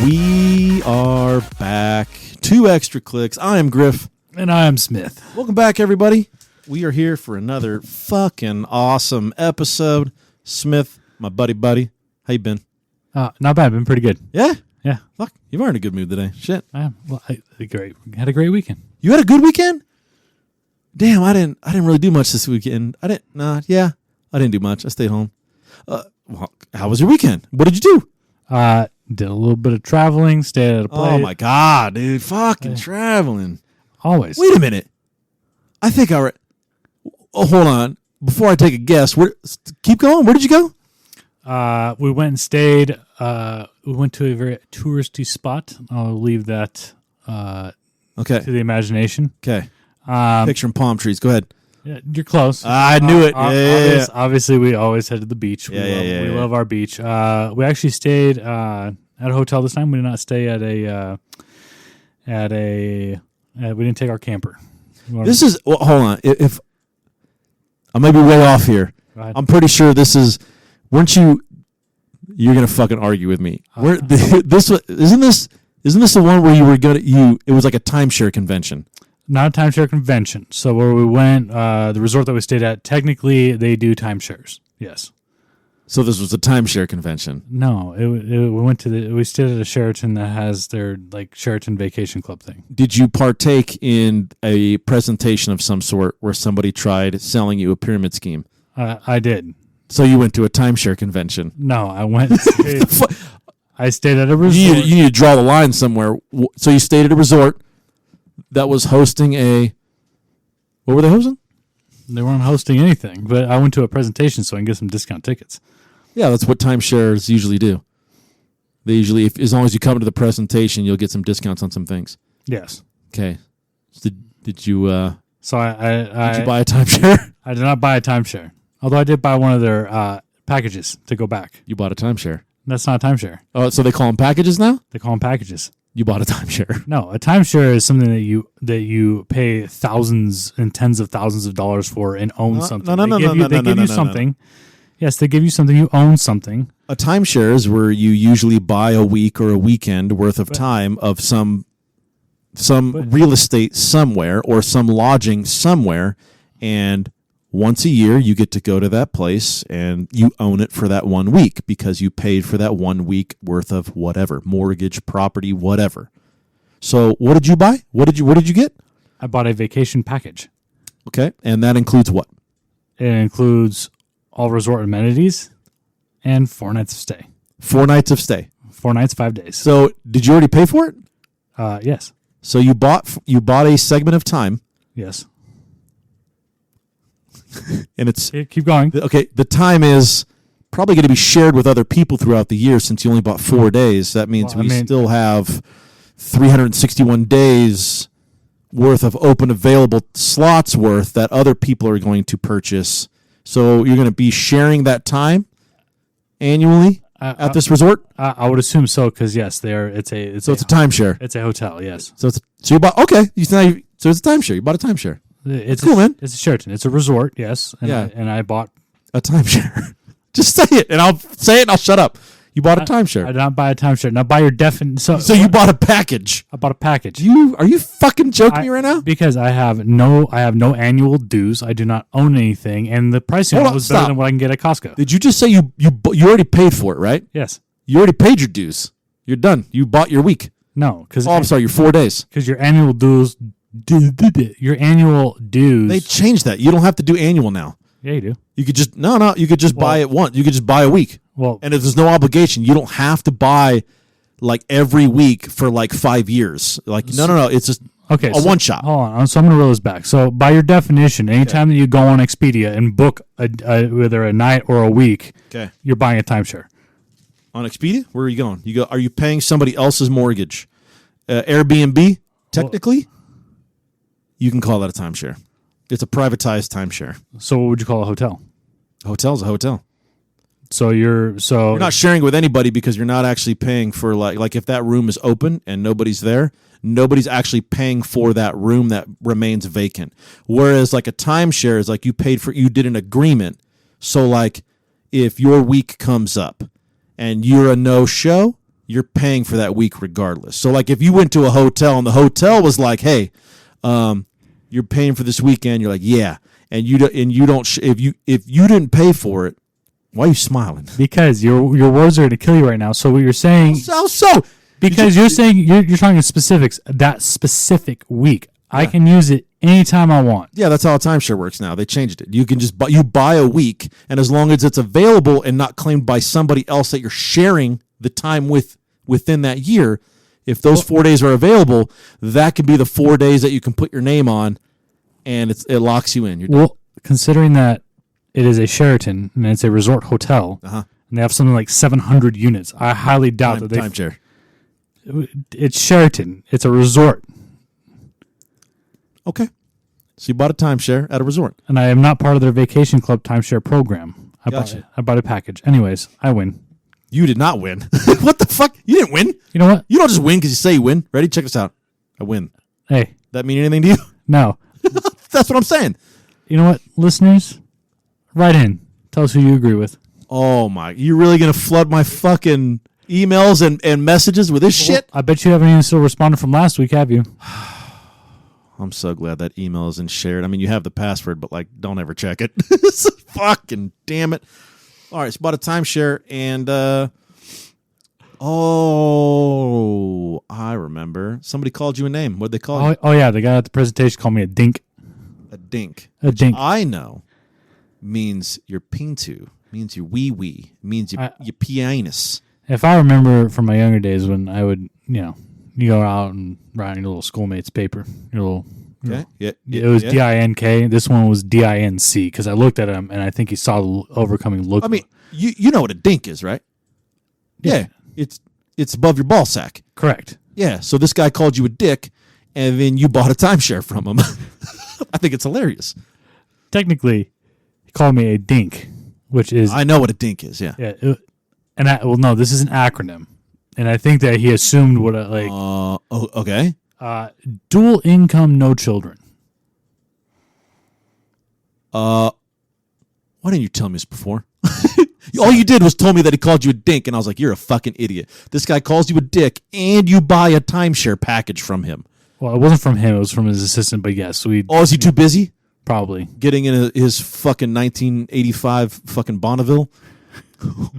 We are back. 2 extra clicks. I am Griff. And I am Smith. Welcome back, everybody. We are here for another fucking awesome episode. Smith, my buddy. How you been? Not bad. Been pretty good. Yeah? Yeah. Fuck, you are in a good mood today. Shit. I am. Well, I had a great weekend. You had a good weekend? Damn, I didn't really do much this weekend. I didn't do much. I stayed home. Well, how was your weekend? What did you do? Did a little bit of traveling, stayed at a place. Oh my God, dude. Fucking traveling. Always. Wait a minute. I think I... hold on. Before I take a guess, keep going. Where did you go? We went and stayed. We went to a very touristy spot. I'll leave that to the imagination. Okay. Picturing palm trees. Go ahead. Yeah, you're close. I knew it. Obviously, we always head to the beach. We love our beach. We actually stayed at a hotel this time. We did not stay at a. We didn't take our camper. This is. Well, hold on. If I may be way off here, I'm pretty sure this is. Weren't you? You're gonna fucking argue with me. Isn't this the one where you were gonna It was like a timeshare convention. Not a timeshare convention. So where we went, the resort that we stayed at, technically they do timeshares. Yes. So this was a timeshare convention. No, we stayed at a Sheraton that has their like Sheraton Vacation Club thing. Did you partake in a presentation of some sort where somebody tried selling you a pyramid scheme? I did. So you went to a timeshare convention? No, I went. I stayed at a resort. You need to draw the line somewhere. So you stayed at a resort that was hosting a... What were they hosting? They weren't hosting anything, but I went to a presentation so I can get some discount tickets. Yeah, that's what timeshares usually do. They usually, as long as you come to the presentation, you'll get some discounts on some things. Yes. Okay. So did you... So did you buy a timeshare? I did not buy a timeshare. Although I did buy one of their packages to go back. You bought a timeshare? That's not a timeshare. Oh, so they call them packages now? They call them packages. You bought a timeshare. No, a timeshare is something that you pay thousands and tens of thousands of dollars for and own something. They give you something. Yes, they give you something. You own something. A timeshare is where you usually buy a week or a weekend worth of time of some real estate somewhere or some lodging somewhere, and once a year you get to go to that place and you own it for that 1 week because you paid for that 1 week worth of whatever, mortgage, property, whatever. So what did you buy? What did you get? I bought a vacation package. Okay, and that includes what? It includes all resort amenities and 4 nights of stay. 4 nights of stay. 4 nights, 5 days. So did you already pay for it? Yes. So you bought a segment of time. Yes. And it's keep going. Okay, the time is probably going to be shared with other people throughout the year since you only bought 4 days. That means we still have 361 days worth of open available slots worth that other people are going to purchase. So you're going to be sharing that time annually at this resort? I would assume so because yes, it's a timeshare. It's a hotel, yes. So you bought so it's a timeshare. You bought a timeshare. It's cool, man. It's a Sheraton. It's a resort, yes. And I bought a timeshare. Just say it, and I'll say it, and I'll shut up. You bought a timeshare. I did not buy a timeshare. Now, by your definition... So you bought a package. I bought a package. Are you fucking joking me right now? Because I have no annual dues. I do not own anything, and the pricing was better than what I can get at Costco. Did you just say you already paid for it, right? Yes. You already paid your dues. You're done. You bought your week. No, because... I'm sorry, your 4 days. Because your annual dues... They changed that. You don't have to do annual now. Yeah, you do. You could just you could just buy it once. You could just buy a week. Well, and if there's no obligation, you don't have to buy like every week for like 5 years. Like no, it's just a one shot. Hold on. So I'm going to roll this back. So by your definition, anytime that you go on Expedia and book whether a night or a week, you're buying a timeshare. On Expedia, where are you going? Are you paying somebody else's mortgage? Airbnb, technically. You can call that a timeshare. It's a privatized timeshare. So what would you call a hotel? A hotel's a hotel. So you're not sharing with anybody because you're not actually paying for like if that room is open and nobody's there, nobody's actually paying for that room that remains vacant. Whereas like a timeshare is like you did an agreement. So like if your week comes up and you're a no-show, you're paying for that week regardless. So like if you went to a hotel and the hotel was like, hey, you're paying for this weekend, you're like, yeah, and you don't if you didn't pay for it, why are you smiling? Because your words are going to kill you right now. So what you're saying, so because you're saying you're talking in specifics. That specific week, I can use it anytime I want. Yeah, that's how a timeshare works now. They changed it. You can just buy a week, and as long as it's available and not claimed by somebody else that you're sharing the time within that year, if those 4 days are available, that could be the 4 days that you can put your name on, and it locks you in. Well, considering that it is a Sheraton and it's a resort hotel, and they have something like 700 units, I highly doubt that timeshare. It's Sheraton. It's a resort. Okay. So you bought a timeshare at a resort. And I am not part of their vacation club timeshare program. I bought a package. Anyways, I win. You did not win. What the fuck? You didn't win. You know what? You don't just win because you say you win. Ready? Check this out. I win. Hey. That mean anything to you? No. That's what I'm saying. You know what, listeners? Write in. Tell us who you agree with. Oh, my. You really going to flood my fucking emails and messages with this shit? I bet you haven't even still responded from last week, have you? I'm so glad that email isn't shared. I mean, you have the password, but, like, don't ever check it. Fucking damn it. All right, so bought a timeshare, and, I remember. Somebody called you a name. What'd they call you? Oh, yeah, the guy at the presentation called me a DINC. A DINC. A DINC. I know means you're pintu, means you're wee-wee, means you're pianist. If I remember from my younger days when I would, you go out and write your little schoolmate's paper, your little... Okay. Yeah. It was DINK. This one was DINC because I looked at him and I think he saw the overcoming look. I mean, you know what a dink is, right? Yeah. It's above your ball sack. Correct. Yeah. So this guy called you a dick, and then you bought a timeshare from him. I think it's hilarious. Technically, he called me a DINC, which is... I know what a dink is, yeah. Yeah. No, this is an acronym. And I think that he assumed what okay. Dual income, no children. Why didn't you tell me this before? All you did was told me that he called you a dink, and I was like, you're a fucking idiot. This guy calls you a dick, and you buy a timeshare package from him. Well, it wasn't from him. It was from his assistant, but yes. Is he too busy? Probably. Getting in his fucking 1985 fucking Bonneville?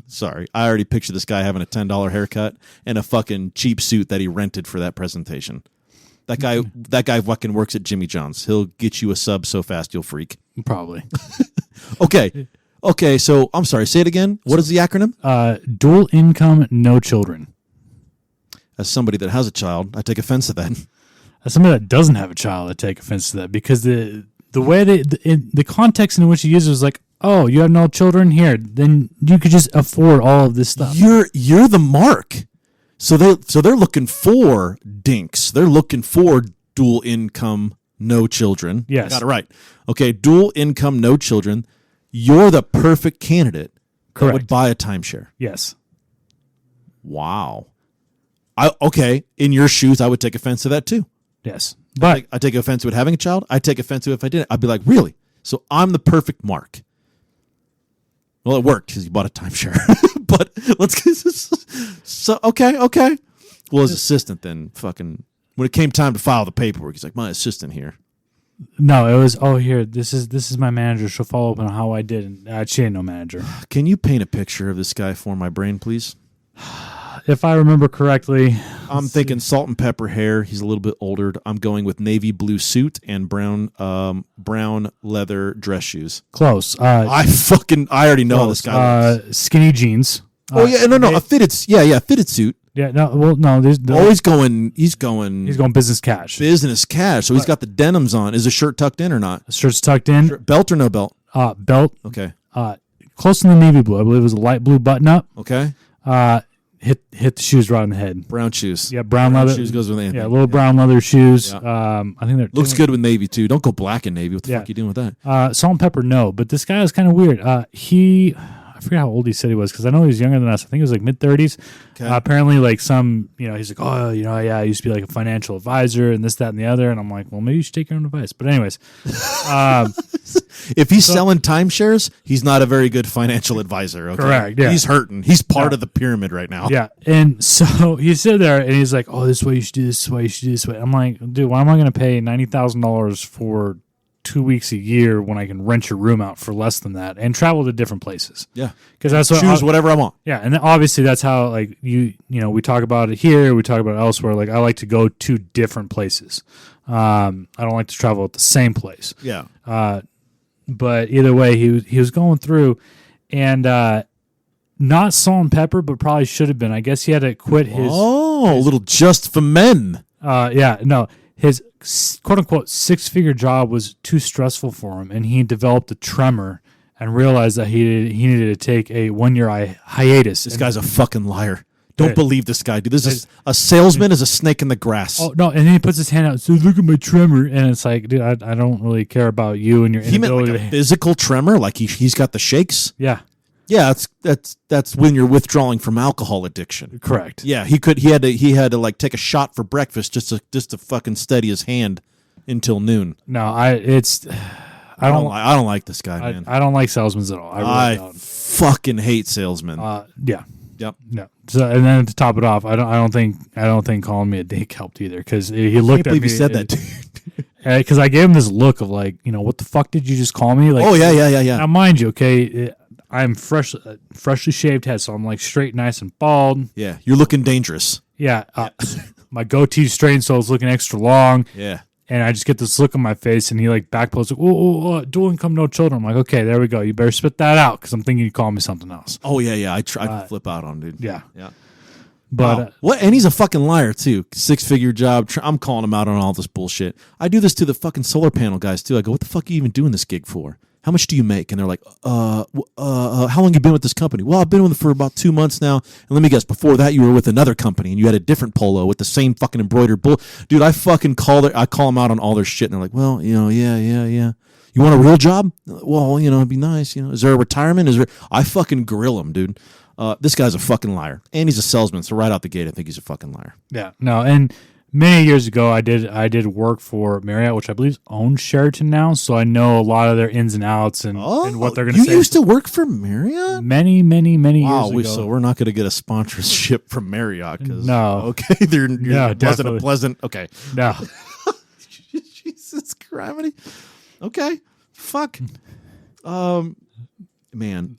Sorry. I already picture this guy having a $10 haircut and a fucking cheap suit that he rented for that presentation. That guy fucking works at Jimmy John's. He'll get you a sub so fast you'll freak. Probably. Okay, so I'm sorry. Say it again. What is the acronym? Dual income, no children. As somebody that has a child, I take offense to that. As somebody that doesn't have a child, I take offense to that because the way the context in which he uses was like, oh, you have no children here, then you could just afford all of this stuff. You're the mark. So they're looking for dinks. They're looking for dual income, no children. Yes. Got it right. Okay, dual income, no children. You're the perfect candidate that would buy a timeshare. Yes. Wow. In your shoes, I would take offense to that too. Yes. But I take offense to it having a child. I take offense to it if I didn't. I'd be like, really? So I'm the perfect mark. Well, it worked because he bought a timeshare. But okay. Well, his assistant then fucking, when it came time to file the paperwork, he's like, my assistant here. No, it was, here, this is my manager. She'll follow up on how I did. And she ain't no manager. Can you paint a picture of this guy for my brain, please? If I remember correctly. I'm thinking salt and pepper hair. He's a little bit older. I'm going with navy blue suit and brown leather dress shoes. Close. I already know this guy. Skinny jeans. A fitted suit. Yeah, no. He's going business cash. Business cash. So he's got the denims on. Is the shirt tucked in or not? The shirt's tucked in. Belt or no belt? Belt. Okay. Close to the navy blue. I believe it was a light blue button up. Okay. Hit the shoes right on the head. Brown shoes. Yeah, brown leather. Shoes goes with anything. Yeah, little brown leather shoes. Yeah. I think that looks good with navy too. Don't go black and navy. What the fuck are you doing with that? Salt and pepper, no. But this guy was kind of weird. I I forget how old he said he was because I know he was younger than us. I think he was like mid-30s. Okay. Apparently, like he's like, oh, yeah, I used to be like a financial advisor and this, that, and the other. And I'm like, well, maybe you should take your own advice. But anyways, if he's selling timeshares, he's not a very good financial advisor. Okay? Correct. Yeah. He's hurting. He's part of the pyramid right now. Yeah. And so he's sitting there and he's like, oh, this way you should do this way, you should do this way. I'm like, dude, why am I going to pay $90,000 for 2 weeks a year when I can rent your room out for less than that and travel to different places? Yeah. Because that's what choose whatever I want. Yeah. And then obviously that's how, like, we talk about it here, we talk about it elsewhere. Like, I like to go to different places. I don't like to travel at the same place. Yeah. But either way, he was going through and not salt and pepper, but probably should have been. I guess he had to quit his. Oh, a little just for men. His quote unquote 6-figure job was too stressful for him, and he developed a tremor and realized that he needed to take a 1-year hiatus. This guy's a fucking liar. Don't believe this guy, dude. This is a salesman is a snake in the grass. Oh no! And then he puts his hand out. So look at my tremor, and it's like, dude, I don't really care about you and your He meant inability. like a physical tremor, like he's got the shakes. Yeah. Yeah, that's when you're withdrawing from alcohol addiction. Correct. Yeah, he had to like take a shot for breakfast just to fucking steady his hand until noon. No, I don't like this guy, man. I don't like salesmen at all. I really don't. Fucking hate salesmen. Yeah. Yep. No. So and then to top it off, I don't think calling me a dick helped either because he looked at me. I can't believe you said that. Because I gave him this look of like, what the fuck did you just call me? Like, oh yeah. Now mind you, okay, I'm freshly shaved head, so I'm like straight, nice, and bald. Yeah, you're looking dangerous. Yeah. My goatee's straightened, so it's looking extra long. Yeah. And I just get this look on my face, and he like backpulls, like, dual income, no children. I'm like, okay, there we go. You better spit that out because I'm thinking you call me something else. Oh yeah. I tried to flip out on him, dude. Yeah. But what? And he's a fucking liar too. 6-figure job. I'm calling him out on all this bullshit. I do this to the fucking solar panel guys too. I go, what the fuck are you even doing this gig for? How much do you make? And they're like, how long you been with this company? Well, I've been with it for about 2 months now. And let me guess, before that you were with another company and you had a different polo with the same fucking embroidered bull. Dude, I fucking call them out on all their shit. And they're like, well, yeah. You want a real job? Well, it'd be nice. Is there a retirement? I fucking grill him, dude. This guy's a fucking liar. And he's a salesman. So right out the gate, I think he's a fucking liar. Yeah, no, and many years ago, I did work for Marriott, which I believe owns Sheraton now, so I know a lot of their ins and outs and what they're going to say. You used to work for Marriott? Many years ago. So we're not going to get a sponsorship from Marriott. No. Okay, wasn't a pleasant. Okay. No. Jesus Christ. Okay. Fuck. Man.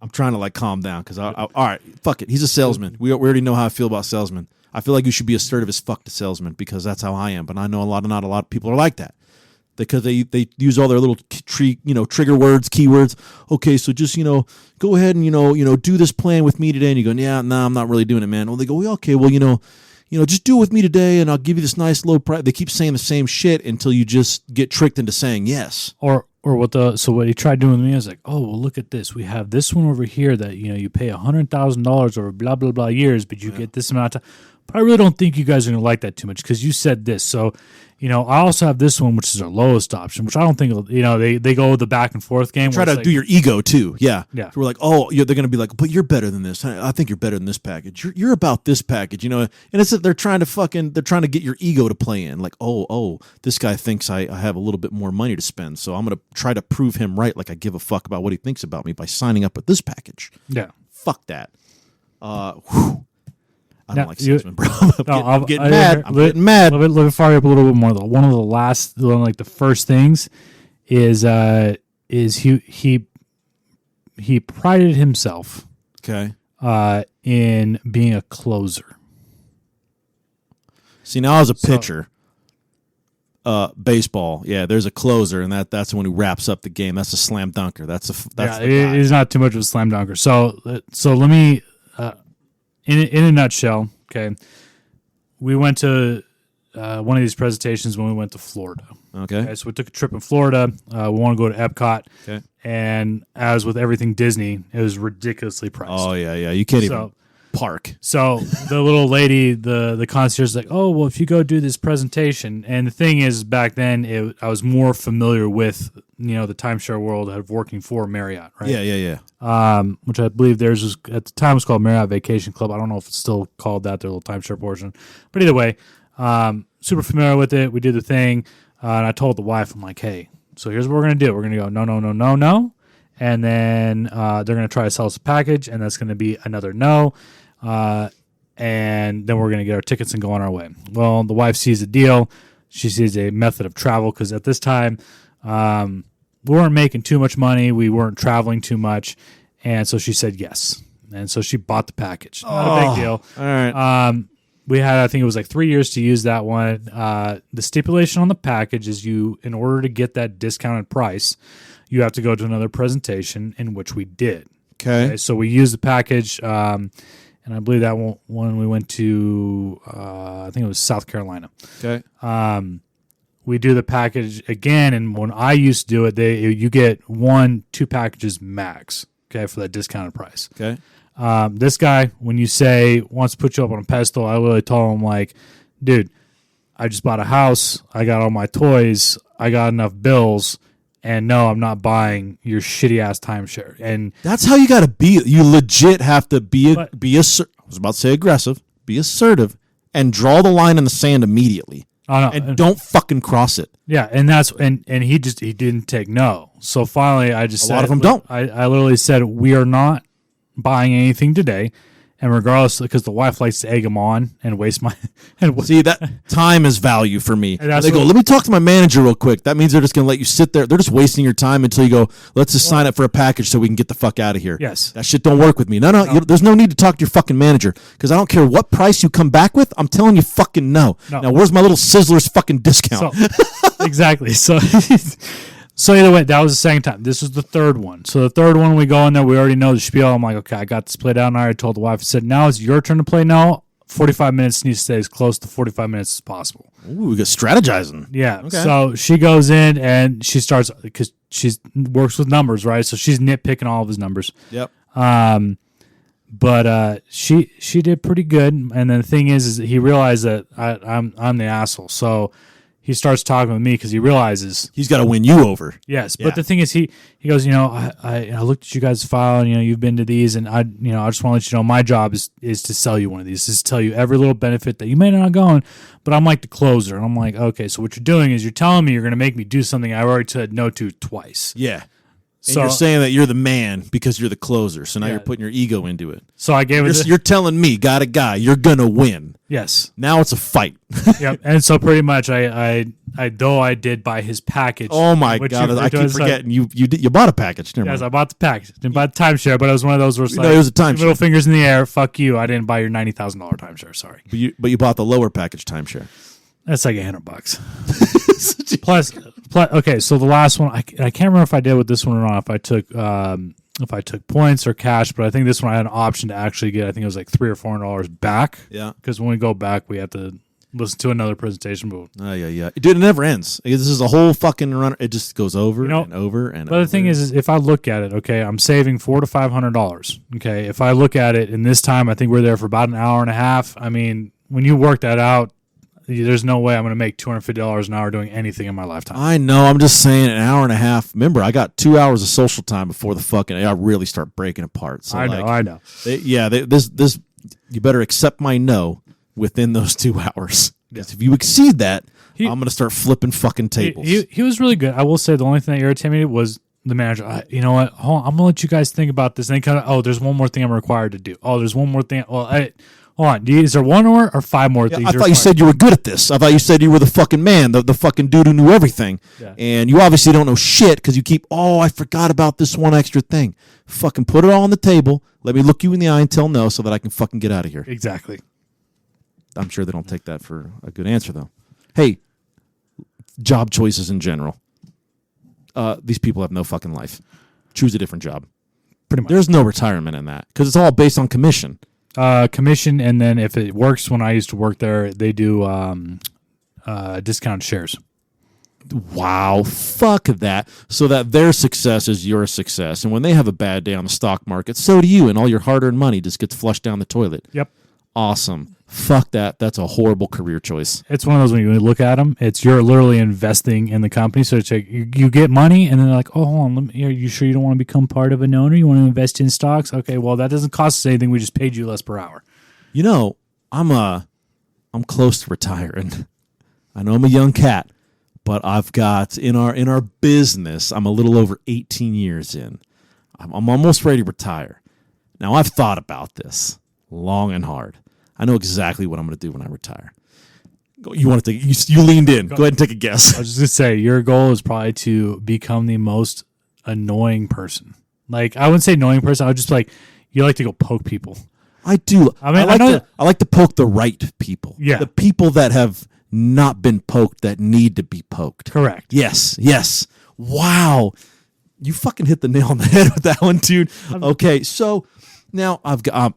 I'm trying to like calm down because all right, fuck it. He's a salesman. We already know how I feel about salesmen. I feel like you should be assertive as fuck to salesmen because that's how I am. But I know not a lot of people are like that because they use all their little trigger words, keywords. Okay, so just go ahead and do this plan with me today. And you go, yeah, no, I'm not really doing it, man. Well, they go, well, okay, well, just do it with me today, and I'll give you this nice low price. They keep saying the same shit until you just get tricked into saying yes. Or what he tried doing with me is like, oh, well, look at this. We have this one over here that you pay $100,000 over blah blah blah years, but you get this amount of time. But I really don't think you guys are going to like that too much because you said this. So, I also have this one, which is our lowest option, which I don't think, they go the back and forth game. Try to do your ego too. Yeah. Yeah. So we're like, they're going to be like, but you're better than this. I think you're better than this package. You're about this package, and it's that they're trying to get your ego to play in. Like, this guy thinks I have a little bit more money to spend. So I'm going to try to prove him right. Like I give a fuck about what he thinks about me by signing up with this package. Yeah. Fuck that. I don't like salesmen, bro. I'm getting mad. Let me fire up a little bit more though. One of the first things is he prided himself in being a closer. See, now as a pitcher, baseball, there's a closer, and that's the one who wraps up the game. That's a slam dunker. That's the guy. He's not too much of a slam dunker. So let me. In a nutshell, okay, we went to one of these presentations when we went to Florida. Okay, so we took a trip in Florida. We want to go to Epcot. Okay, and as with everything Disney, it was ridiculously priced. Oh yeah, you can't even. park. So the little lady, the concierge is like, oh, well, if you go do this presentation. And the thing is, back then, I was more familiar with, the timeshare world of working for Marriott, right? Yeah. Which I believe theirs was, at the time, was called Marriott Vacation Club. I don't know if it's still called that, their little timeshare portion. But either way, super familiar with it. We did the thing. And I told the wife, I'm like, hey, so here's what we're going to do. We're going to go, no. And then they're going to try to sell us a package, and that's going to be another no. And then we're going to get our tickets and go on our way. Well, the wife sees a deal. She sees a method of travel because at this time, we weren't making too much money. We weren't traveling too much. And so she said yes. And so she bought the package. Not a big deal. All right. We had, I think it was like 3 years to use that one. The stipulation on the package is in order to get that discounted price, you have to go to another presentation, in which we did. Okay. So we used the package, and I believe that one we went to, I think it was South Carolina. Okay. We do the package again, and when I used to do it, you get 1-2 packages max, okay, for that discounted price. Okay. This guy, when you say wants to put you up on a pedestal, I literally told him, like, dude, I just bought a house. I got all my toys. I got enough bills. And no, I'm not buying your shitty ass timeshare. And that's how you got to be. You legit have to be I was about to say aggressive, be assertive, and draw the line in the sand immediately. And don't fucking cross it. Yeah, and he didn't take no. So finally, I just said, a lot of them don't. I literally said, we are not buying anything today. And regardless, because the wife likes to egg them on and waste my... See, that time is value for me. And they go, let me talk to my manager real quick. That means they're just going to let you sit there. They're just wasting your time until you go, let's just sign up for a package so we can get the fuck out of here. Yes. That shit don't work with me. No. There's no need to talk to your fucking manager because I don't care what price you come back with. I'm telling you fucking no. Now, where's my little Sizzler's fucking discount? Exactly. So either way, that was the second time. This was the third one. So the third one, we go in there. We already know the spiel. I'm like, okay, I got this played out. And I already told the wife, I said, now it's your turn to play now. 45 minutes needs to stay as close to 45 minutes as possible. Ooh, we got strategizing. Yeah. Okay. So she goes in and she starts, because she works with numbers, right? So she's nitpicking all of his numbers. Yep. But she did pretty good. And then the thing is he realized that I'm the asshole. So he starts talking with me because he realizes he's got to win you over. Yes, yeah. But the thing is, he goes, I looked at you guys' file, and you've been to these, and I just want to let you know my job is to sell you one of these, is to tell you every little benefit that you may not go on, but I'm like the closer, and I'm like, okay, so what you're doing is you're telling me you're going to make me do something I already said no to twice. Yeah. And you're saying that you're the man because you're the closer. So now you're putting your ego into it. So I gave it. You're telling me, got a guy, you're gonna win. Yes. Now it's a fight. Yep. And so pretty much, I though I did buy his package. Oh my god! I keep forgetting you bought a package. Never mind. I bought the package. Didn't buy the timeshare, but it was one of those where it's like, it was a timeshare. Middle fingers in the air. Fuck you! I didn't buy your $90,000 timeshare. Sorry. But you bought the lower package timeshare. That's like $100. Plus, okay. So the last one, I can't remember if I did with this one or not. If I took points or cash, but I think this one I had an option to actually get. I think it was like $300 or $400 back. Yeah. Because when we go back, we have to listen to another presentation. But yeah. Dude, it never ends. This is a whole fucking run. It just goes over and over and over. But the thing is if I look at it, okay, I'm saving $400 to $500. Okay, if I look at it in this time, I think we're there for about an hour and a half. I mean, when you work that out, there's no way I'm going to make $250 an hour doing anything in my lifetime. I know. I'm just saying, an hour and a half. Remember, I got 2 hours of social time before the fucking. I really start breaking apart. So I know. This. You better accept my no within those 2 hours. Because if you exceed that, I'm going to start flipping fucking tables. He was really good. I will say the only thing that irritated me was the manager. You know what? Hold on, I'm going to let you guys think about this. And they kind of, there's one more thing I'm required to do. There's one more thing. Hold on. Is there one or 5 more things? I thought you said you were good at this. I thought you said you were the fucking man, the fucking dude who knew everything. Yeah. And you obviously don't know shit because you keep, I forgot about this one extra thing. Fucking put it all on the table. Let me look you in the eye and tell no so that I can fucking get out of here. Exactly. I'm sure they don't take that for a good answer, though. Hey, job choices in general. These people have no fucking life. Choose a different job. Pretty much. There's no retirement in that because it's all based on commission. Commission, and then if it works, when I used to work there, they do discounted shares. Wow, fuck that. So that their success is your success. And when they have a bad day on the stock market, so do you, and all your hard-earned money just gets flushed down the toilet. Yep. Awesome. Fuck that. That's a horrible career choice. It's one of those when you look at them, it's you're literally investing in the company. So it's like you get money, and then they're like, oh, hold on, are you sure you don't want to become part of an owner? You want to invest in stocks? Okay, well, that doesn't cost us anything. We just paid you less per hour. You know, I'm close to retiring. I know I'm a young cat, but I've got in our business, I'm a little over 18 years in. I'm almost ready to retire. Now, I've thought about this long and hard. I know exactly what I'm going to do when I retire. You want to take? You leaned in. Go ahead and take a guess. I was just going to say, your goal is probably to become the most annoying person. Like, I wouldn't say annoying person. I would just like, you like to go poke people. I do. I mean, I like to poke the right people. Yeah. The people that have not been poked that need to be poked. Correct. Yes. Wow. You fucking hit the nail on the head with that one, dude. Okay, so now I've got...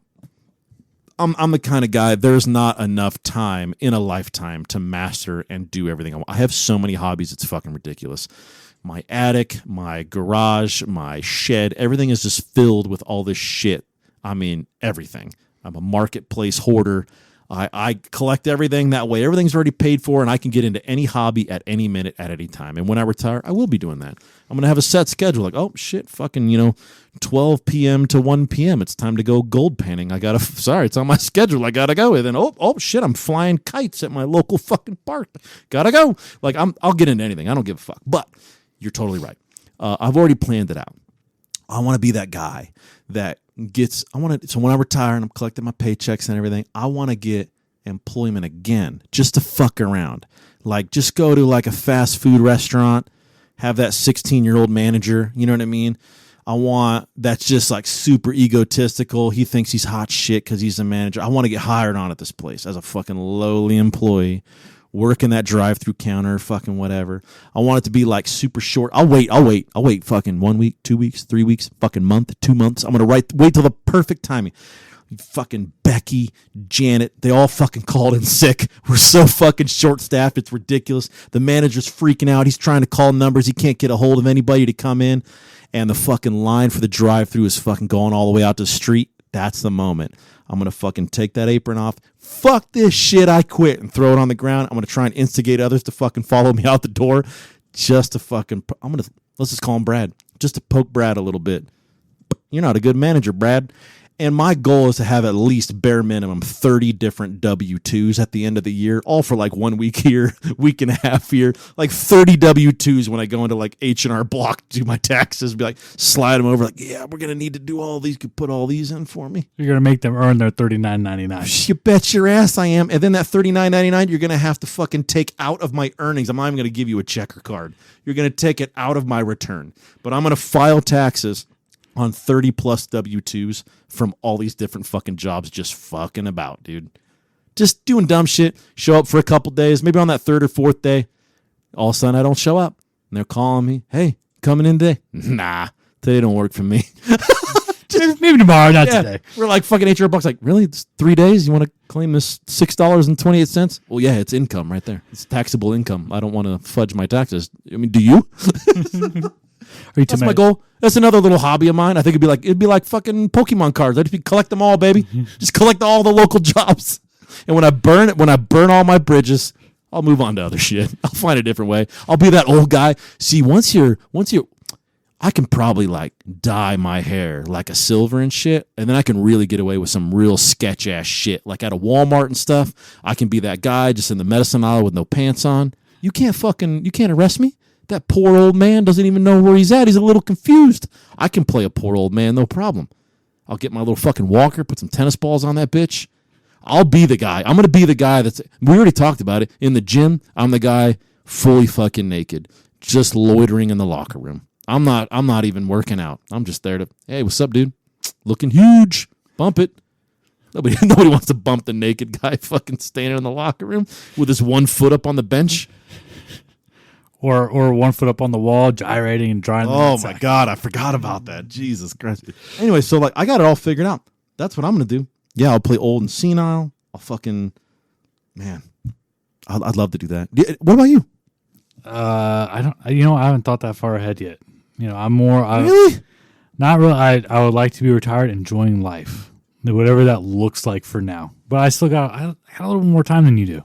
I'm the kind of guy, there's not enough time in a lifetime to master and do everything I want. I have so many hobbies, it's fucking ridiculous. My attic, my garage, my shed, everything is just filled with all this shit. I mean, everything. I'm a marketplace hoarder. I collect everything that way. Everything's already paid for, and I can get into any hobby at any minute, at any time. And when I retire, I will be doing that. I'm going to have a set schedule. Like, oh, shit, fucking, 12 p.m. to 1 p.m. It's time to go gold painting. Sorry, it's on my schedule. I got to go. And then, oh, shit, I'm flying kites at my local fucking park. Got to go. Like, I'll get into anything. I don't give a fuck. But you're totally right. I've already planned it out. I want to be that guy that so when I retire and I'm collecting my paychecks and everything, I want to get employment again just to fuck around. Like, just go to like a fast food restaurant, have that 16-year-old manager, you know what I mean? That's just like super egotistical. He thinks he's hot shit because he's a manager. I want to get hired on at this place as a fucking lowly employee, working that drive-through counter, fucking whatever. I want it to be like super short. I'll wait fucking 1 week, 2 weeks, 3 weeks, fucking month, 2 months. I'm going to wait till the perfect timing. Fucking Becky, Janet, they all fucking called in sick. We're so fucking short-staffed. It's ridiculous. The manager's freaking out. He's trying to call numbers. He can't get a hold of anybody to come in. And the fucking line for the drive-thru is fucking going all the way out to the street. That's the moment. I'm going to fucking take that apron off. Fuck this shit. I quit, and throw it on the ground. I'm going to try and instigate others to fucking follow me out the door just to fucking, let's just call him Brad. Just to poke Brad a little bit. You're not a good manager, Brad. And my goal is to have at least bare minimum 30 different W-2s at the end of the year, all for like 1 week here, week and a half here, like 30 W-2s when I go into like H&R Block to do my taxes, be like, slide them over, like, yeah, we're going to need to do all these. Could put all these in for me. You're going to make them earn their $39.99. You bet your ass I am. And then that $39.99, you're going to have to fucking take out of my earnings. I'm not even going to give you a checker card. You're going to take it out of my return. But I'm going to file taxes on 30 plus W-2s from all these different fucking jobs, just fucking about, dude. Just doing dumb shit. Show up for a couple days. Maybe on that third or fourth day, all of a sudden I don't show up. And they're calling me, hey, coming in today? Nah, today don't work for me. Maybe tomorrow, not today. We're like fucking $800 bucks. Like, really? It's 3 days? You want to claim this $6.28? Well, yeah, it's income right there. It's taxable income. I don't want to fudge my taxes. I mean, do you? That's my goal. That's another little hobby of mine. I think it'd be like fucking Pokemon cards. I'd just collect them all, baby. Just collect all the local jobs. And when I burn all my bridges, I'll move on to other shit. I'll find a different way. I'll be that old guy. See, once you're I can probably like dye my hair like a silver and shit, and then I can really get away with some real sketch ass shit. Like at a Walmart and stuff, I can be that guy just in the medicine aisle with no pants on. You can't arrest me. That poor old man doesn't even know where he's at. He's a little confused. I can play a poor old man, no problem. I'll get my little fucking walker, put some tennis balls on that bitch. I'll be the guy. I'm going to be the guy we already talked about it. In the gym, I'm the guy fully fucking naked, just loitering in the locker room. I'm not even working out. I'm just there to, hey, what's up, dude? Looking huge. Bump it. Nobody wants to bump the naked guy fucking standing in the locker room with his 1 foot up on the bench. Or 1 foot up on the wall, gyrating and drying. Oh my God, I forgot about that. Jesus Christ. Anyway, so like I got it all figured out. That's what I'm gonna do. Yeah, I'll play old and senile. I'll fucking I'd love to do that. What about you? I don't. I haven't thought that far ahead yet. I'm more. Really? Not really. I would like to be retired, enjoying life, whatever that looks like for now. But I still got. I got a little more time than you do.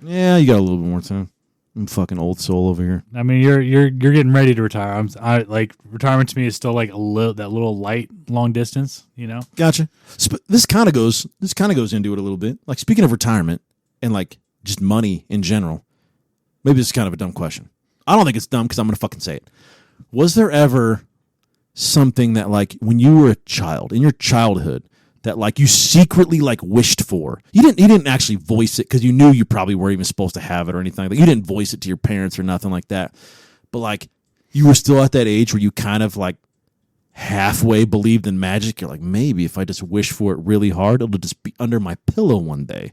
Yeah, you got a little bit more time. I'm fucking old soul over here. I mean, you're getting ready to retire. I like retirement to me is still like that little light long distance. Gotcha. This kind of goes into it a little bit. Like, speaking of retirement and like just money in general, maybe this is kind of a dumb question. I don't think it's dumb because I'm gonna fucking say it. Was there ever something that, like, when you were a child, in your childhood, that like you secretly like wished for? You didn't actually voice it because you knew you probably weren't even supposed to have it or anything. Like, you didn't voice it to your parents or nothing like that. But like, you were still at that age where you kind of like halfway believed in magic. You're like, maybe if I just wish for it really hard, it'll just be under my pillow one day.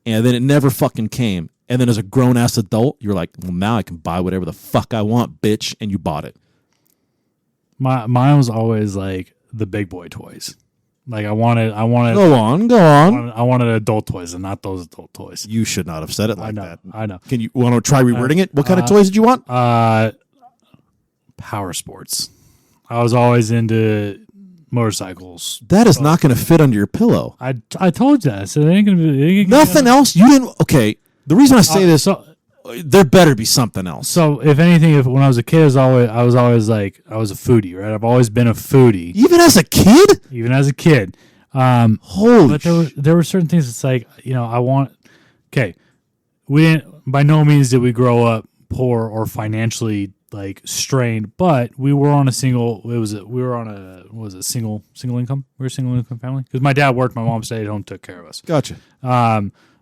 And then it never fucking came. And then as a grown ass adult, you're like, well, now I can buy whatever the fuck I want, bitch, and you bought it. Mine was always like the big boy toys. Like I wanted. Go on. I wanted adult toys and not those adult toys. You should not have said it like that. I know. Can you want to try rewording it? What kind of toys did you want? Power sports. I was always into motorcycles. That is not going to fit under your pillow. I told you that. I said it ain't going to be nothing else. You didn't. Okay. The reason I say this. There better be something else. So, if anything, when I was a kid, I was always like, I was a foodie, right? I've always been a foodie. Even as a kid? Even as a kid. Holy But there were certain things that's like, we didn't, by no means did we grow up poor or financially like strained, but we were on a single income. We were a single income family. Because my dad worked, my mom stayed at home, took care of us. Gotcha.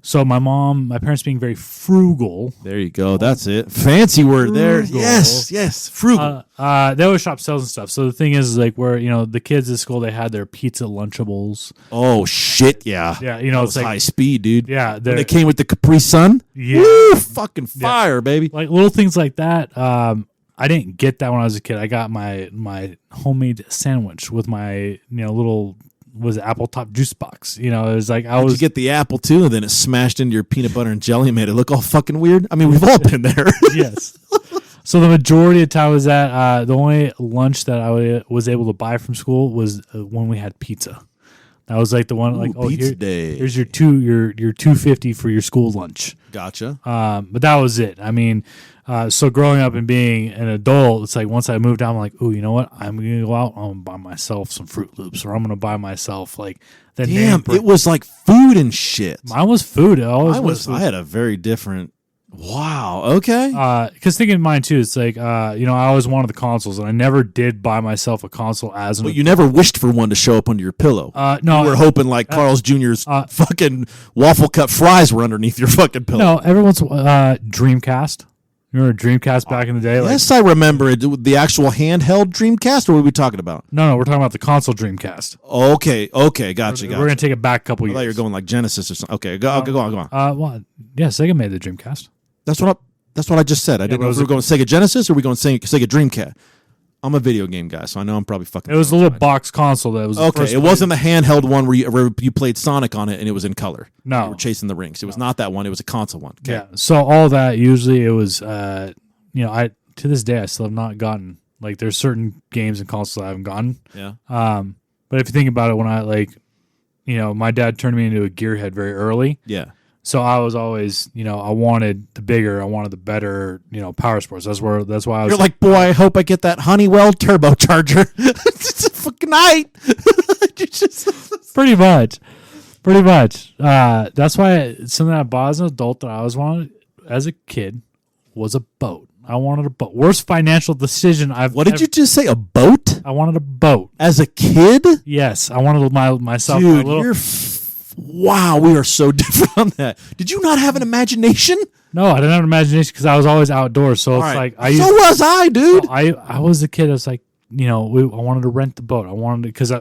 So my parents being very frugal. There you go. That's it. Fancy word there. Yes. Frugal. They always shop sales and stuff. So the thing is like where, the kids at school, they had their pizza Lunchables. Oh, shit, yeah. Yeah, that was like high speed, dude. Yeah. When they came with the Capri Sun. Yeah. Woo, fucking fire, baby. Like little things like that. I didn't get that when I was a kid. I got my homemade sandwich with my, little... was apple top juice box. It was like Did you get the apple too, and then it smashed into your peanut butter and jelly and made it look all fucking weird? I mean, we've all been there. Yes. So the majority of the time was that the only lunch that I was able to buy from school was when we had pizza. That was like the one, like, pizza day. Here's your $2.50 for your school lunch. Gotcha. But that was it. I mean, so growing up and being an adult, it's like once I moved out, I'm like, ooh, you know what? I'm gonna go out. I'm gonna buy myself some Fruit Loops, or I'm gonna buy myself like the damn. It was like food and shit. Mine was food. It always was. I had a very different. Wow. Okay. Because thinking of mine too, it's like I always wanted the consoles, and I never did buy myself a console as an. But you never wished for one to show up under your pillow. No, you were hoping like Carl's Jr.'s fucking waffle cut fries were underneath your fucking pillow. No, everyone's Dreamcast. Remember Dreamcast back in the day? Yes, I remember it. The actual handheld Dreamcast, or what are we talking about? No, we're talking about the console Dreamcast. Okay, gotcha. We're going to take it back a couple years. I thought you were going like Genesis or something. Okay, go on. Yeah, Sega made the Dreamcast. That's what I just said. I didn't know if we were going Sega Genesis or we going Sega Dreamcast. I'm a video game guy, so I know I'm probably fucking. It was a little box console that was okay. It wasn't the handheld one where you played Sonic on it and it was in color. No, you were chasing the rings. It was not that one. It was a console one. Okay. Yeah. So all that usually it was, I to this day I still have not gotten, like, there's certain games and consoles I haven't gotten. Yeah. But if you think about it, when I my dad turned me into a gearhead very early. Yeah. So I was always, I wanted the better, power sports. That's why I was. You're like, boy, I hope I get that Honeywell turbocharger. It's a fucking night. Pretty much. That's why something that I bought as an adult that I always wanted as a kid was a boat. I wanted a boat. Worst financial decision I've. What did you just say? A boat? I wanted a boat as a kid. Yes, I wanted myself. Dude, wow, we are so different on that. Did you not have an imagination? No, I didn't have an imagination because I was always outdoors. So it's like was I, dude. So I was a kid. I was like, I wanted to rent the boat. I wanted because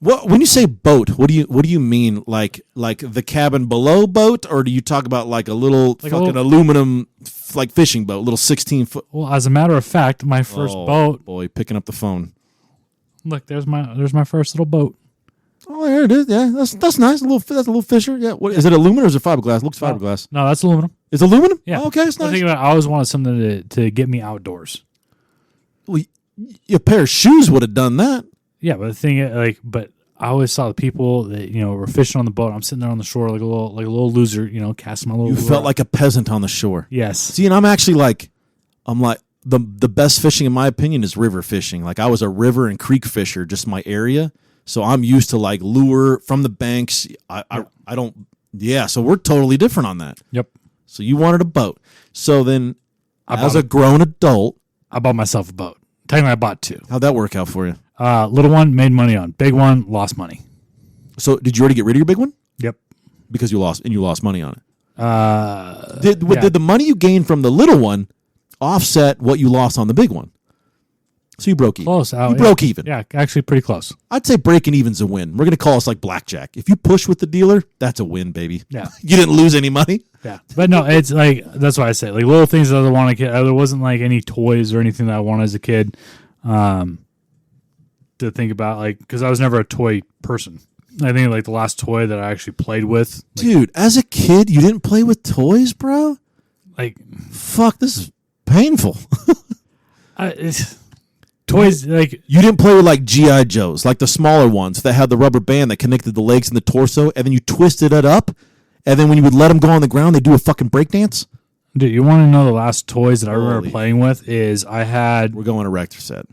when you say boat, what do you mean? Like the cabin below boat, or do you talk about like a little fucking aluminum like fishing boat, little 16-foot? Well, as a matter of fact, my first boat. Boy, picking up the phone. Look, there's my first little boat. Oh, there it is. Yeah, that's nice. That's a little fisher. Yeah. What is it? Aluminum or is it fiberglass? It looks fiberglass. No, that's aluminum. It's aluminum? Yeah. Oh, okay, it's nice. I always wanted something to get me outdoors. Well, a pair of shoes would have done that. Yeah, but the thing, but I always saw the people that were fishing on the boat. I'm sitting there on the shore like a little loser, casting my little. You lure felt out. like a peasant on the shore. Yes. See, and I'm like the best fishing in my opinion is river fishing. Like I was a river and creek fisher, just my area. So I'm used to like lure from the banks. I don't. Yeah, so we're totally different on that. Yep. So you wanted a boat. So then, as a grown adult, I bought myself a boat. Technically, I bought two. how'd that work out for you? Little one made money on. Big one lost money. So did you already get rid of your big one? Yep. Because you lost money on it. Yeah. Did the money you gained from the little one offset what you lost on the big one? So you broke even. Close. You broke even. Yeah, actually pretty close. I'd say breaking even's a win. We're going to call us like blackjack. If you push with the dealer, that's a win, baby. Yeah. You didn't lose any money. Yeah. But no, it's like, that's why I say, like, little things that I want to get. There wasn't like any toys or anything that I wanted as a kid to think about, like, because I was never a toy person. I think like the last toy that I actually played with. Like, Dude, as a kid, you didn't play with toys, bro? like, Fuck, this is painful. toys, like, You didn't play with like G.I. Joes, like the smaller ones that had the rubber band that connected the legs and the torso, and then you twisted it up, and then when you would let them go on the ground, they do a fucking breakdance? dude, you want to know the last toys that I remember Holy. playing with is I had, We're going to Rector set.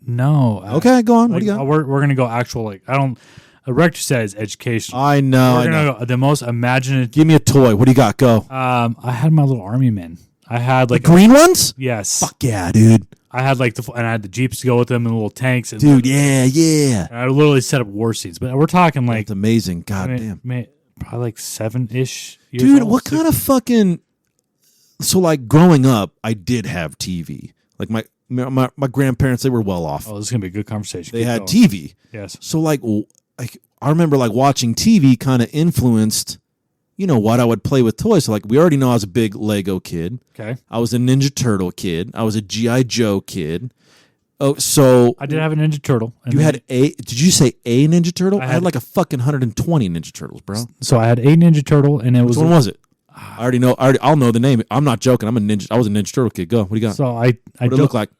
no. Okay, go on. What Like, do you got? we're going to go actual, like, a rector says education. I know. We're I know. going to go the most imaginative. Give me a toy. What do you got? Go. I had my little army men. I had like, Green ones? yes. Fuck yeah, dude. I had like and I had the Jeeps to go with them and the little tanks. And Dude, yeah. I literally set up war scenes. But we're talking like, It's amazing. God damn. probably like 7-ish years Dude, old. what kind of fucking... So, like, growing up, I did have TV. Like, my grandparents, they were well off. Oh, this is going to be a good conversation. They Keep had going. TV. Yes. So, like, I remember, like, watching TV kind of influenced, what I would play with toys. So, like, we already know I was a big Lego kid. Okay. I was a Ninja Turtle kid. I was a G.I. Joe kid. Oh, so... I did have a Ninja Turtle. And You then- had did you say a Ninja Turtle? I had had- like a fucking 120 Ninja Turtles, bro. So I had a Ninja Turtle and it Which was... one was it? I already know. I'll know the name. I'm not joking. I was a Ninja Turtle kid. Go. What do you got? So I What did it look like?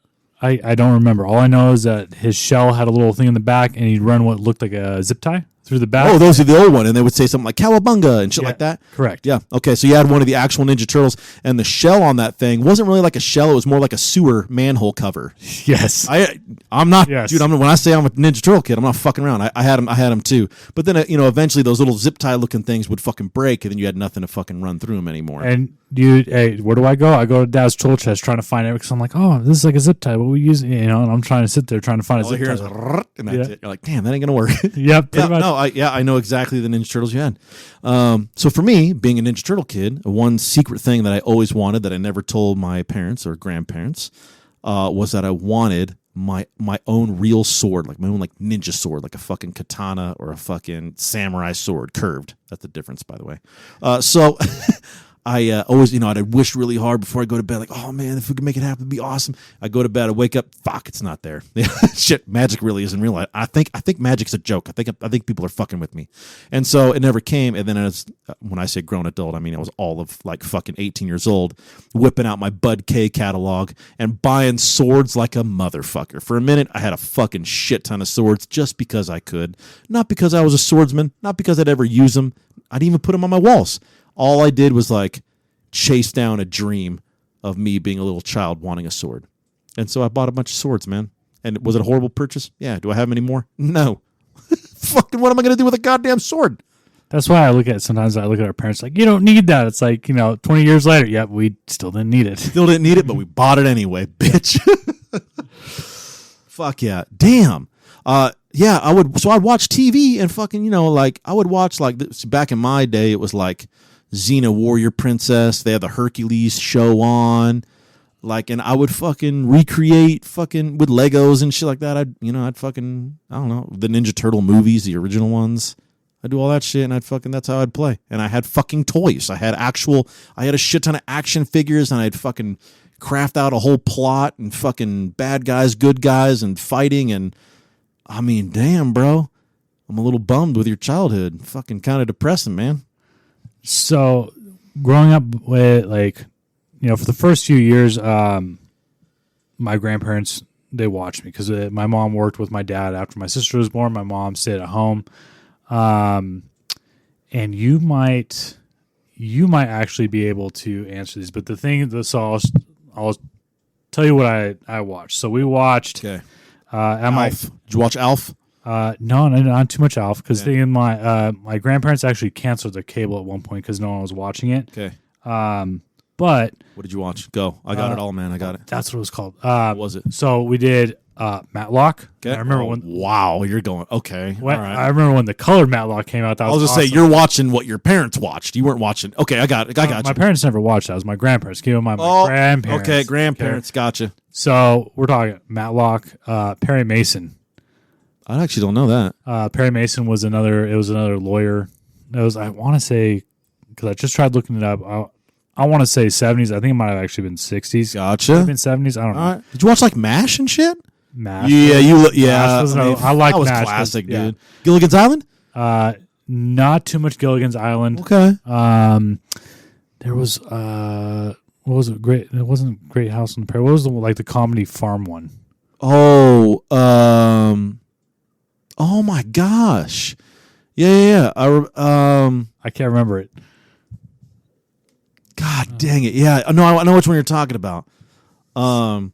I don't remember. All I know is that his shell had a little thing in the back and he'd run what looked like a zip tie through the back. Oh, those are the old one, and they would say something like "Cowabunga" and shit Yeah, like that. correct. Yeah. Okay. So you had one of the actual Ninja Turtles, and the shell on that thing wasn't really like a shell. It was more like a sewer manhole cover. Yes. I'm not, Yes. dude. When I say I'm a Ninja Turtle kid, I'm not fucking around. I had them too. But then eventually those little zip tie looking things would fucking break, and then you had nothing to fucking run through them anymore. And dude, hey, where do I go? I go to Dad's tool chest trying to find it because I'm like, oh, this is like a zip tie. What we use, and I'm trying to sit there trying to find a All I zip hear is tie. and that's Yeah. it. You're like, damn, that ain't gonna work. Yep. Pretty much. No, I know exactly the Ninja Turtles you had. So for me, being a Ninja Turtle kid, one secret thing that I always wanted that I never told my parents or grandparents was that I wanted my own real sword, like my own like ninja sword, like a fucking katana or a fucking samurai sword, curved. That's the difference, by the way. So I always, I'd wish really hard before I go to bed, like, oh man, if we could make it happen, it'd be awesome. I go to bed, I wake up, fuck, it's not there. Shit, magic really isn't real. I think magic's a joke. I think people are fucking with me, and so it never came. And then when I say grown adult, I mean I was all of like fucking 18 years old, whipping out my Bud K catalog and buying swords like a motherfucker. For a minute, I had a fucking shit ton of swords just because I could, not because I was a swordsman, not because I'd ever use them. I'd even put them on my walls. All I did was like chase down a dream of me being a little child wanting a sword. And so I bought a bunch of swords, man. And was it a horrible purchase? Yeah. Do I have any more? No. Fucking what am I going to do with a goddamn sword? That's why I look at sometimes I look at our parents like, you don't need that. It's like, 20 years later, yeah, we still didn't need it. Still didn't need it, but we bought it anyway, bitch. Fuck yeah. Damn. Yeah, I'd watch TV and fucking, I would watch like this, back in my day, it was like Xena Warrior Princess. They had the Hercules show on. Like, and I would fucking recreate fucking with Legos and shit like that. I'd fucking, I don't know, the Ninja Turtle movies, the original ones. I'd do all that shit and that's how I'd play. And I had fucking toys. I had a shit ton of action figures and I'd fucking craft out a whole plot and fucking bad guys, good guys and fighting. And I mean, damn, bro. I'm a little bummed with your childhood. Fucking kind of depressing, man. So growing up with for the first few years, my grandparents, they watched me because my mom worked with my dad after my sister was born. My mom stayed at home. And you might actually be able to answer these, but the thing, so I'll tell you what I watched. So we watched, Okay. Alf. Did you watch Alf? No, not too much Alf, because my grandparents actually canceled the cable at one point because no one was watching it. Okay. But What did you watch? Go. I got it all, man. I got it. that's what it was called. What was it? So we did Matlock. Okay. I remember Wow, you're going. Okay. All right. I remember when the colored Matlock came out. That I was just awesome. say you're watching what your parents watched. You weren't watching. Okay, I got it. I got My you. parents never watched that. It was my grandparents. Keep in mind, my grandparents. Okay, grandparents. Gotcha. So we're talking Matlock, Perry Mason. I actually don't know that. Perry Mason was another lawyer. It was, I want to say, because I just tried looking it up. I want to say 70s. I think it might have actually been 60s. Gotcha. Might have been 70s. I don't know. All right. Did you watch like MASH and shit? MASH. Yeah, MASH was I like that was MASH. classic, Yeah. dude. Gilligan's Island. Not too much Gilligan's Island. Okay. There was what was it? Great. It wasn't Great House on the Prairie. What was the comedy farm one? Oh, oh my gosh. Yeah. I can't remember it. God dang it. Yeah. No, I know which one you're talking about. Damn,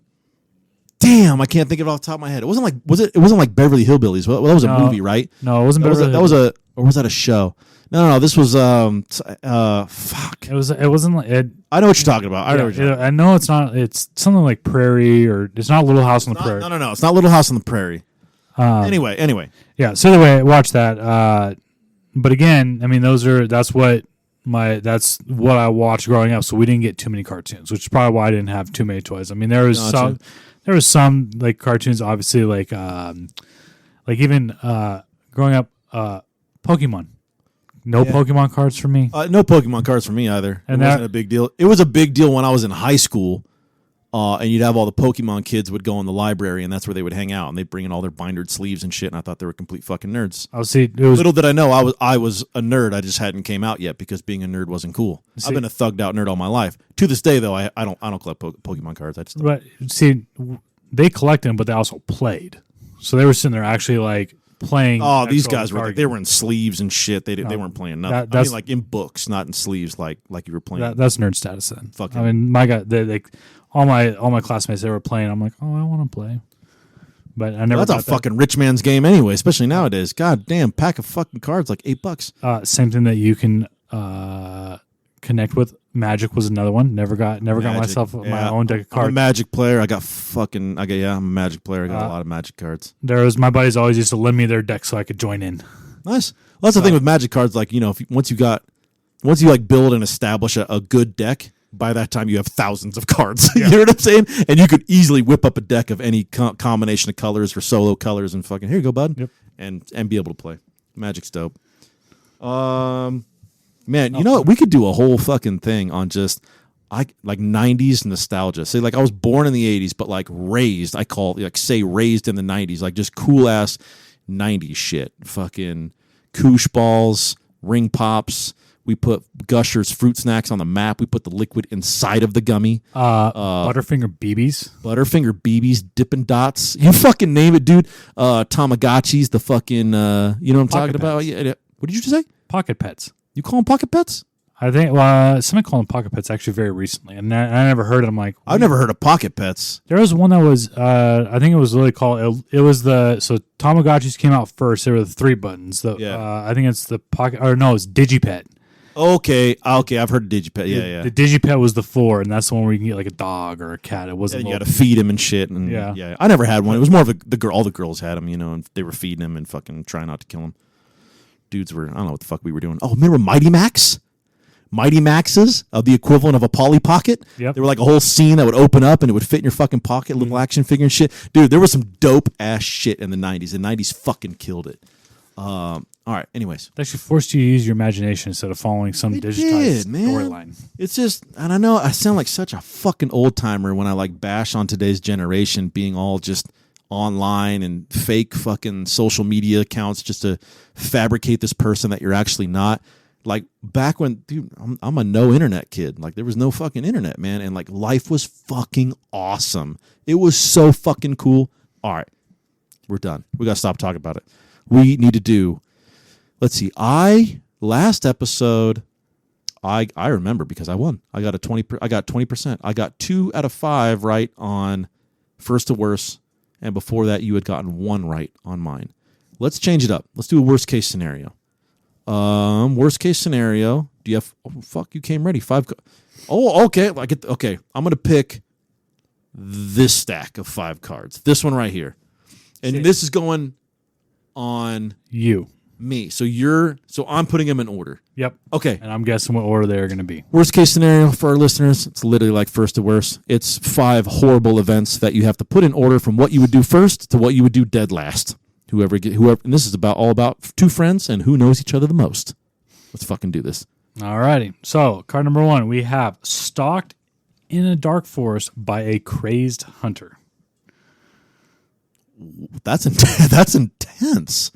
I can't think of it off the top of my head. It wasn't it wasn't like Beverly Hillbillies. Well, that was a movie, right? No, it wasn't. That was or was that a show? No. This was fuck. It wasn't like it. I know what you're talking about. I know it's not. It's something like Prairie, or it's not Little House on the Prairie. No. It's not Little House on the Prairie. Anyway. Yeah. So anyway, watch that. But again, I mean, that's what I watched growing up. So we didn't get too many cartoons, which is probably why I didn't have too many toys. I mean, there was some like cartoons, obviously, like even growing up, Pokemon. No Pokemon cards for me. No Pokemon cards for me either. And it wasn't a big deal. It was a big deal when I was in high school, and you'd have all the Pokemon kids would go in the library, and that's where they would hang out, and they'd bring in all their bindered sleeves and shit, and I thought they were complete fucking nerds. I'll see. Little did I know I was a nerd. I just hadn't came out yet because being a nerd wasn't cool. I've been a thugged out nerd all my life. To this day, though, I don't collect Pokemon cards. I just don't. But see, they collect them, but they also played. So they were sitting there actually like playing. Oh, these guys were they were in sleeves and shit. They weren't playing nothing. That's, I mean, like in books, not in sleeves, like you were playing. That's nerd status then. Fuck I mean, my guy, all my classmates, they were playing. I'm like, oh, I want to play, but I never. That's a fucking rich man's game anyway, especially nowadays. God damn, pack of fucking cards like $8. Same thing that you can connect with. Magic was another one. Never got myself my own deck of cards. I'm a Magic player. I'm a Magic player. I got a lot of Magic cards. My buddies always used to lend me their deck so I could join in. Nice. Well, that's the thing with Magic cards. Like, once you like build and establish a good deck, by that time you have thousands of cards. You know what I'm saying? And you could easily whip up a deck of any combination of colors or solo colors and fucking here you go, bud. Yep. And be able to play. Magic's dope. Man, you know what? We could do a whole fucking thing on just like 90s nostalgia. Say like I was born in the 80s, but like raised, I call like say raised in the 90s, like just cool ass 90s shit. Fucking koosh balls, ring pops. We put Gushers fruit snacks on the map. We put the liquid inside of the gummy. Butterfinger BBs. Butterfinger BBs, Dippin' Dots. You fucking name it, dude. Tamagotchis, the fucking, you know what I'm talking about? Yeah. What did you just say? Pocket Pets. You call them Pocket Pets? I think, somebody called them Pocket Pets actually very recently, and I never heard it. I'm like, I've never heard of Pocket Pets. There was one that was, I think it was literally called, it was so Tamagotchis came out first. There were the 3 buttons. I think it's the Pocket, or no, it's Digipet. Okay, I've heard of Digipet. Yeah. The Digipet was the 4, and that's the one where you can get like a dog or a cat. It wasn't. You got to feed him and shit. And yeah. I never had one. It was more of all the girls had them, and they were feeding him and fucking trying not to kill him. Dudes were, I don't know what the fuck we were doing. Oh, remember Mighty Max? Mighty Maxes, the equivalent of a Polly Pocket. Yep. They were like a whole scene that would open up and it would fit in your fucking pocket, little action figure and shit. Dude, there was some dope ass shit in the 90s. The 90s fucking killed it. All right, anyways. They actually forced you to use your imagination instead of following some digitized storyline. It's just, and I know I sound like such a fucking old timer when I like bash on today's generation being all just online and fake fucking social media accounts just to fabricate this person that you're actually not. Like back when, dude, I'm a no internet kid. Like there was no fucking internet, man. And like life was fucking awesome. It was so fucking cool. All right, we're done. We got to stop talking about it. We need to do, let's see. Last episode, I remember because I won. I got 20%. I got 2 out of 5 right on first to worst. And before that, you had gotten 1 right on mine. Let's change it up. Let's do a worst case scenario. Worst case scenario. Do you have? Oh, fuck! You came ready. 5. Oh, okay. Okay. I'm gonna pick this stack of 5 cards. This one right here, and this is going on me. So I'm putting them in order. Yep. Okay. And I'm guessing what order they're gonna be. Worst case scenario for our listeners. It's literally like first to worst. It's 5 horrible events that you have to put in order from what you would do first to what you would do dead last. Whoever, and this is all about 2 friends and who knows each other the most. Let's fucking do this. All righty. So, card number 1, we have stalked in a dark forest by a crazed hunter. That's intense. That's intense.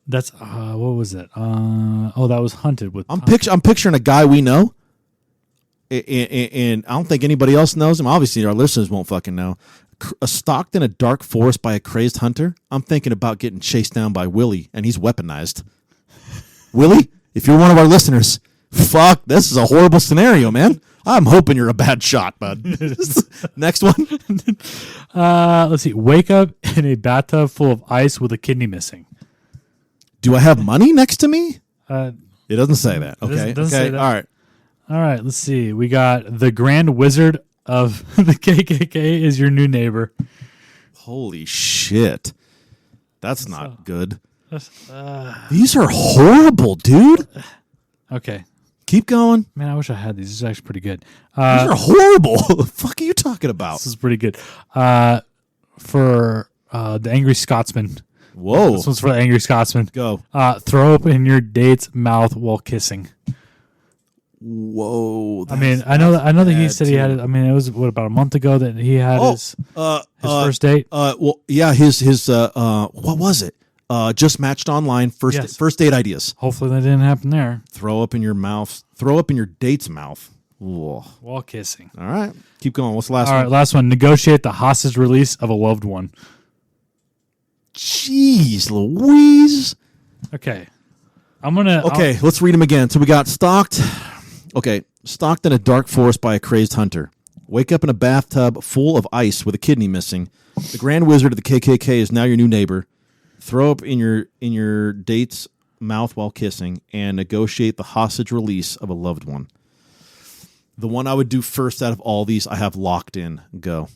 That's what was it? That was hunted with. I'm picturing a guy we know, and I don't think anybody else knows him. Obviously, our listeners won't fucking know. Stalked in a dark forest by a crazed hunter. I'm thinking about getting chased down by Willie, and he's weaponized. Willie, if you're one of our listeners, fuck, this is a horrible scenario, man. I'm hoping you're a bad shot, bud. Next one. Let's see. Wake up in a bathtub full of ice with a kidney missing. Do I have money next to me? It It doesn't say that. Okay. doesn't say that. All right. All right. Let's see. We got the Grand Wizard of the KKK is your new neighbor. Holy shit. That's not good. These are horrible, dude. Okay. Keep going. Man, I wish I had these. This is actually pretty good. These are horrible. What the fuck are you talking about? This is pretty good. For the Angry Scotsman. Whoa. This one's for the Angry Scotsman. Go. Throw up in your date's mouth while kissing. Whoa. I mean, I know that he said he had it. I mean, it was about a month ago that he had his first date. Well, yeah, his what was it? Just matched online. First date ideas. Hopefully that didn't happen there. Throw up in your mouth. Throw up in your date's mouth. Whoa. While kissing. All right. Keep going. What's the last one? All right, last one. Negotiate the hostage release of a loved one. Jeez Louise. Okay. Okay, let's read them again. So we got stalked. Okay, stalked in a dark forest by a crazed hunter. Wake up in a bathtub full of ice with a kidney missing. The Grand Wizard of the KKK is now your new neighbor. Throw up in your date's mouth while kissing, and negotiate the hostage release of a loved one. The one I would do first out of all these, I have locked in. Go.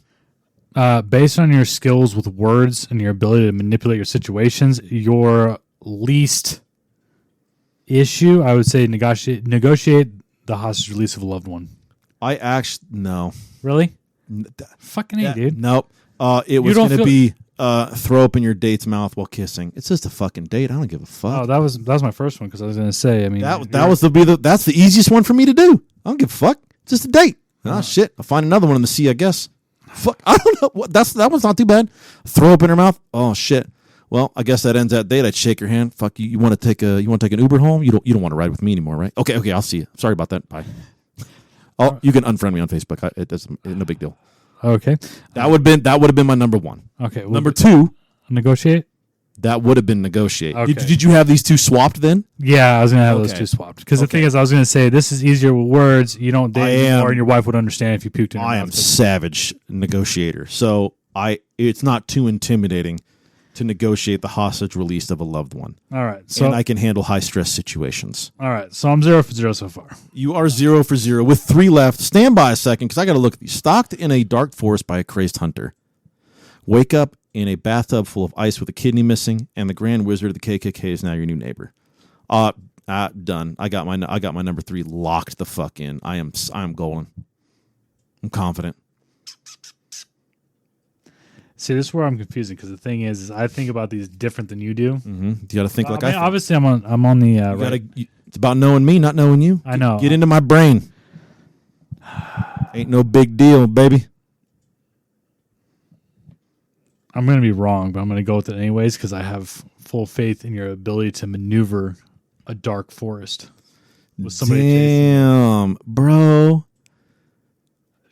Based on your skills with words and your ability to manipulate your situations, your least issue, I would say, negotiate the hostage release of a loved one. No. Really? Fucking A, dude. Nope. It was going to be throw up in your date's mouth while kissing. It's just a fucking date. I don't give a fuck. Oh, that was my first one because I was going to say. I mean, that's the easiest one for me to do. I don't give a fuck. It's just a date. Oh shit! I'll find another one in the sea, I guess. Fuck. I don't know. That one's not too bad. Throw up in her mouth. Oh shit. Well, I guess that ends that date. I'd shake your hand. Fuck you. You want to take an Uber home? You don't want to ride with me anymore, right? Okay. I'll see you. Sorry about that. Bye. Oh, you can unfriend me on Facebook. It's no big deal. Okay. That would have been my number one. Okay. Well, number two. Negotiate. That would have been negotiate. Okay. Did you have these two swapped then? Yeah, I was going to have those two swapped. Because the thing is, I was going to say, this is easier with words. You don't date anymore, and your wife would understand if you puked in her mouth. I am savage negotiator. So it's not too intimidating to negotiate the hostage release of a loved one. All right. And I can handle high-stress situations. All right. So I'm 0 for 0 so far. You are 0 for 0 with 3 left. Stand by a second because I got to look at these. Stalked in a dark forest by a crazed hunter. Wake up in a bathtub full of ice with a kidney missing, and the Grand Wizard of the KKK is now your new neighbor. Done. I got my number 3 locked the fuck in. I am golden. I'm confident. See, this is where I'm confusing because the thing is I think about these different than you do. Mm-hmm. You got to think like I think. Obviously, I'm on the right. It's about knowing me, not knowing you. I know. Get into my brain. Ain't no big deal, baby. I'm going to be wrong, but I'm going to go with it anyways because I have full faith in your ability to maneuver a dark forest with somebody chasing. Damn, bro.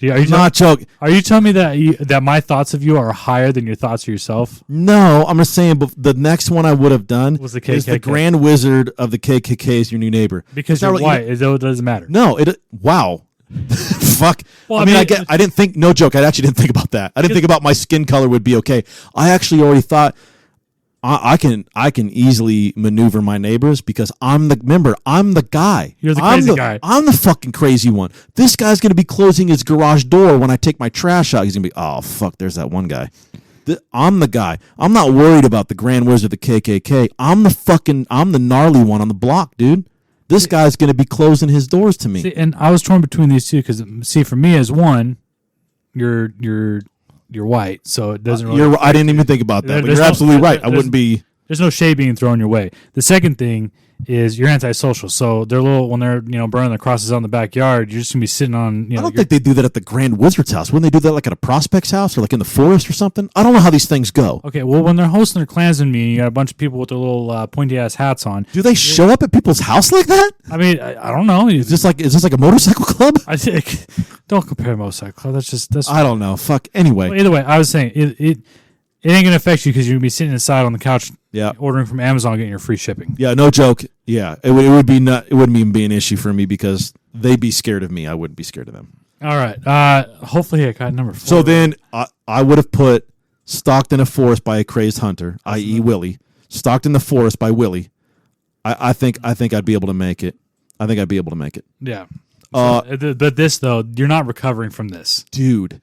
Yeah, I'm not joking. Are you telling me that my thoughts of you are higher than your thoughts of yourself? No, I'm just saying. But the next one I would have done Was the is the KKK. Grand Wizard of the KKK is your new neighbor. Because you're white, it doesn't matter. No, wow. Fuck. Well, I mean, I didn't think. No joke. I actually didn't think about that. I didn't think about my skin color would be okay. I actually already thought I can easily maneuver my neighbors because I'm the guy. You're the crazy guy. I'm the fucking crazy one. This guy's gonna be closing his garage door when I take my trash out. He's gonna be, oh fuck, there's that one guy. I'm the guy. I'm not worried about the Grand Wizard of the KKK. I'm the gnarly one on the block, dude. This guy's gonna be closing his doors to me. See, and I was torn between these two because, see, for me as one, you're white, so it doesn't really. I didn't even think about that, but you're absolutely right. I wouldn't be. There's no shade being thrown your way. The second thing is you're antisocial. So they're when they're burning the crosses out in the backyard, you're just gonna be sitting on. I don't think they do that at the Grand Wizard's house. Wouldn't they do that like at a prospect's house or like in the forest or something? I don't know how these things go. Okay, well, when they're hosting their Klansman meeting, you got a bunch of people with their little pointy ass hats on. Do they show up at people's house like that? I mean, I don't know. Is this like a motorcycle club? I think don't compare motorcycle club. That's. I don't know. Fuck. Anyway, Well, either way, I was saying it ain't gonna affect you because you're gonna be sitting inside on the couch, ordering from Amazon, getting your free shipping. Yeah, no joke. Yeah, it wouldn't even be an issue for me because they'd be scared of me. I wouldn't be scared of them. All right. Hopefully, I got number 4. So then I would have put stalked in a forest by a crazed hunter, i.e. Willie. Stalked in the forest by Willie. I think I'd be able to make it. Yeah. But this though, you're not recovering from this, dude.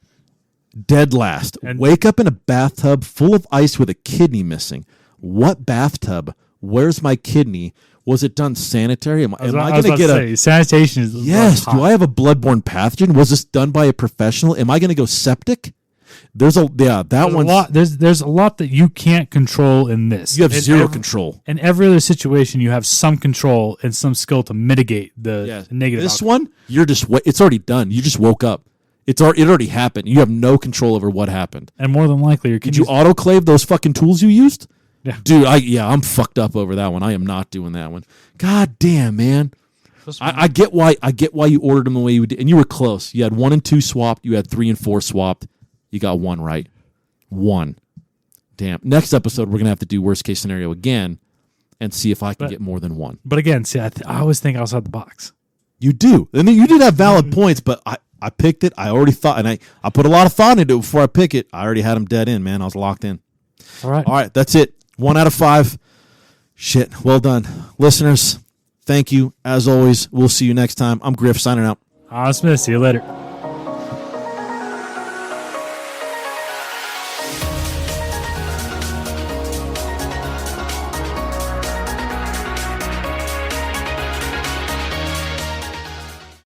Dead last. Wake up in a bathtub full of ice with a kidney missing. What bathtub? Where's my kidney? Was it done sanitary? Am I going to get sanitation? Is yes. Do I have a bloodborne pathogen? Was this done by a professional? Am I going to go septic? There's a lot. There's a lot that you can't control in this. You have zero control. In every other situation, you have some control and some skill to mitigate the negative. This one, it's already done. You just woke up. It already happened. You have no control over what happened. And more than likely, did you autoclave those fucking tools you used? Yeah, dude. I'm fucked up over that one. I am not doing that one. God damn, man. I get why you ordered them the way you did, and you were close. You had 1 and 2 swapped. You had 3 and 4 swapped. You got 1 right. 1. Damn. Next episode, we're gonna have to do worst case scenario again, and see if I can get more than 1. But again, see, I always think outside the box. You do, and then you did have valid points, but I picked it. I already thought, and I put a lot of thought into it before I pick it. I already had them dead in, man. I was locked in. All right. That's it. 1 out of 5. Shit. Well done. Listeners, thank you. As always, we'll see you next time. I'm Griff signing out. I'm Smith. See you later.